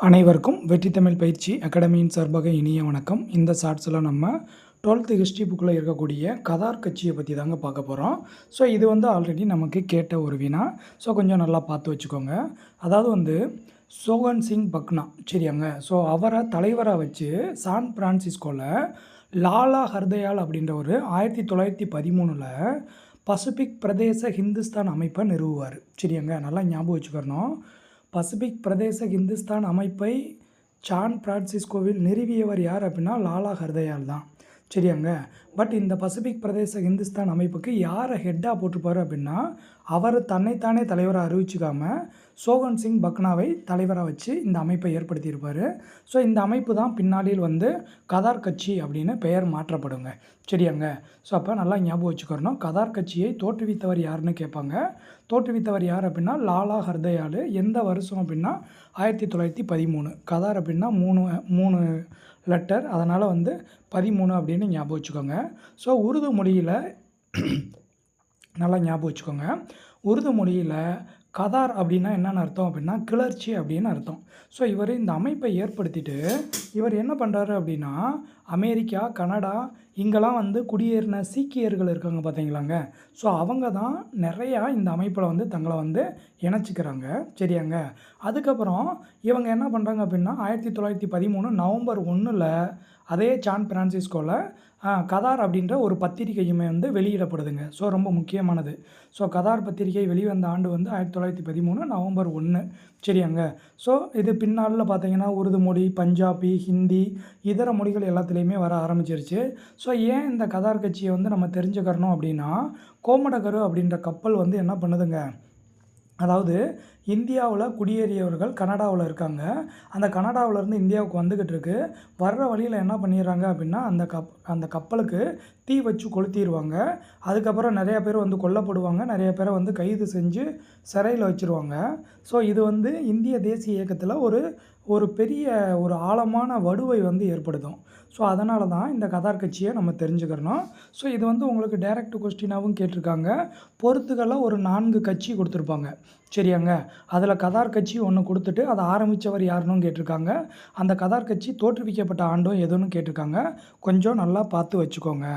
அனைவருக்கும் வெற்றி தமிழ் பயிற்சி அகாடமியின் சார்பாக இனிய வணக்கம். இந்த ஷார்ட்ஸில் நம்ம 12th ஹிஸ்ட்ரி புக்கில் இருக்கக்கூடிய கதார் கட்சியை பற்றி தாங்க பார்க்க போகிறோம். ஸோ இது ஆல்ரெடி நமக்கு கேட்ட ஒரு வினா. ஸோ கொஞ்சம் நல்லா பார்த்து வச்சுக்கோங்க. அதாவது சோகன் சிங் பக்னா, சரியாங்க. ஸோ அவரை தலைவராக வச்சு சான் பிரான்சிஸ்கோவில் லாலா ஹர்தயால் அப்படின்றவர் 1913 பசிபிக் பிரதேச ஹிந்துஸ்தான் அமைப்பை நிறுவுவார். சரியாங்க, நல்லா ஞாபகம் வச்சுக்கணும். பசிபிக் பிரதேச ஹிந்துஸ்தான் அமைப்பை சான் பிரான்சிஸ்கோவில் நிறுவியவர் யார் அப்படின்னா லாலா ஹர்தயால் தான். சரியாங்க. பட் இந்த பசிபிக் பிரதேச ஹிந்துஸ்தான் அமைப்புக்கு யாரை ஹெட்டாக போட்டிருப்பார் அப்படின்னா அவர் தன்னைத்தானே தலைவராக அறிவிச்சுக்காமல் சோகன் சிங் பக்னாவை தலைவராக வச்சு இந்த அமைப்பை ஏற்படுத்தியிருப்பார். ஸோ இந்த அமைப்பு தான் பின்னாளில் கதார் கட்சி அப்படின்னு பெயர் மாற்றப்படுங்க. சரியாங்க. ஸோ அப்போ நல்லா ஞாபகம் வச்சுக்கிறணும். கதார் கட்சியை தோற்றுவித்தவர் யாருன்னு கேட்பாங்க. தோற்றுவித்தவர் யார் அப்படின்னா லாலா ஹர்தயால். எந்த வருஷம் அப்படின்னா 1913. கதார் அப்படின்னா மூணு லெட்டர், அதனால் 13 அப்படின்னு ஞாபகம் வச்சுக்கோங்க. ஸோ உருது மொழியில் நல்லா ஞாபகம் வச்சுக்கோங்க. உருது மொழியில் கதார் அப்படின்னா என்னென்னு அர்த்தம் அப்படின்னா கிளர்ச்சி அப்படின்னு அர்த்தம். ஸோ இவர் இந்த அமைப்பை ஏற்படுத்திட்டு இவர் என்ன பண்ணுறாரு அப்படின்னா அமெரிக்கா, கனடா இங்கெல்லாம் குடியேறின சீக்கியர்கள் இருக்காங்க பார்த்தீங்களாங்க. ஸோ அவங்க தான் நிறையா இந்த அமைப்பில் தங்களை இணைச்சிக்கிறாங்க. சரியாங்க. அதுக்கப்புறம் இவங்க என்ன பண்ணுறாங்க அப்படின்னா 1913 நவம்பர் 1 அதே சான் பிரான்சிஸ்கோவில் கதார் அப்படின்ற ஒரு பத்திரிகையுமே வெளியிடப்படுதுங்க. ஸோ ரொம்ப முக்கியமானது. ஸோ கதார் பத்திரிகை வெளிவந்த ஆண்டு 1913 நவம்பர் 1. சரியாங்க. ஸோ இது பின்னாளில் பார்த்தீங்கன்னா உருது மொழி, பஞ்சாபி, ஹிந்தி இதர மொழிகள் எல்லாத்துலேயுமே வர ஆரம்பிச்சிருச்சு. ஸோ ஏன் இந்த கதார் கட்சியை நம்ம தெரிஞ்சுக்கிறணும் அப்படின்னா கோமடகரு அப்படின்ற கப்பல் என்ன பண்ணுதுங்க, அதாவது இந்தியாவில் குடியேறியவர்கள் கனடாவில் இருக்காங்க. அந்த கனடாவிலேருந்து இந்தியாவுக்கு வந்துக்கிட்டு இருக்கு. வர்ற வழியில் என்ன பண்ணிடுறாங்க அப்படின்னா அந்த கப்பலுக்கு தீ வச்சு கொளுத்திடுவாங்க. அதுக்கப்புறம் நிறையா பேர் கொல்லப்படுவாங்க. நிறைய பேரை கைது செஞ்சு சிறையில் வச்சுருவாங்க. ஸோ இது இந்திய தேசிய இயக்கத்தில் ஒரு பெரிய ஒரு ஆழமான வடுவை ஏற்படுத்தும். ஸோ அதனால தான் இந்த கதார் கட்சியை நம்ம தெரிஞ்சுக்கிறணும். ஸோ இது உங்களுக்கு டைரக்ட் கொஸ்டினாகவும் கேட்டிருக்காங்க. போர்த்துகலில் ஒரு 4 கட்சி கொடுத்துருப்பாங்க. சரியாங்க. அதில் கதார் கட்சி ஒன்று கொடுத்துட்டு அதை ஆரம்பித்தவர் யாருன்னு கேட்டிருக்காங்க. அந்த கதார் கட்சி தோற்றுவிக்கப்பட்ட ஆண்டும் எதுன்னு கேட்டிருக்காங்க. கொஞ்சம் நல்லா பார்த்து வச்சுக்கோங்க.